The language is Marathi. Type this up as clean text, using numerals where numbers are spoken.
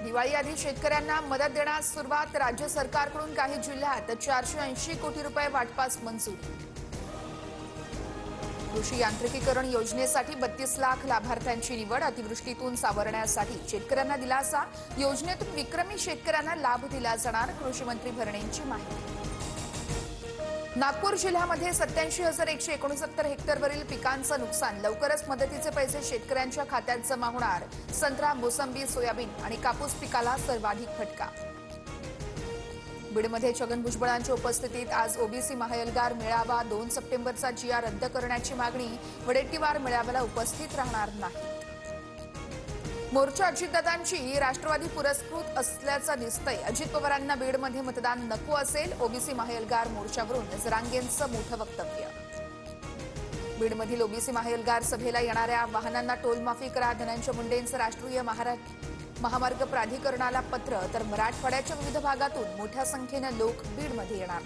दिवाळी आधी शेतकऱ्यांना मदत देण्यास सुरुवात. राज्य सरकारकडून काही जिल्ह्यात 480 कोटी रुपये वाटपास मंजुरी. कृषी यांत्रिकीकरण योजनेसाठी 32 लाख लाभार्थ्यांची निवड. अतिवृष्टीतून सावरण्यासाठी शेतकऱ्यांना दिलासा. योजनेतून विक्रमी शेतकऱ्यांना लाभ दिला जाणार. कृषी मंत्री भरणेंची माहिती. नागपूर जिल्ह्यामध्ये 87,169 हेक्टरवरील पिकांचं नुकसान. लवकरच मदतीचे पैसे शेतकऱ्यांच्या खात्यात जमा होणार. संत्रा, मोसंबी, सोयाबीन आणि कापूस पिकाला सर्वाधिक फटका. बीडमध्ये छगन भुजबळांच्या उपस्थितीत आज ओबीसी महाएल्गार मेळावा. 2 सप्टेंबरचा जिया रद्द करण्याची मागणी. वडेट्टीवार मेळाव्याला उपस्थित राहणार नाही. मोर्चा अजितदादांची राष्ट्रवादी पुरस्कृत असल्याचं दिसतंय. अजित पवारांना बीडमध्ये मतदान नको असेल. ओबीसी महाएल्गार मोर्चावरून जरांगेंचं मोठं वक्तव्य. बीडमधील ओबीसी महाएल्गार सभेला येणाऱ्या वाहनांना टोलमाफी करा. धनंजय मुंडेंचं राष्ट्रीय महामार्ग प्राधिकरणाला पत्र. तर मराठवाड्याच्या विविध भागातून मोठ्या संख्येनं लोक बीडमध्ये येणार.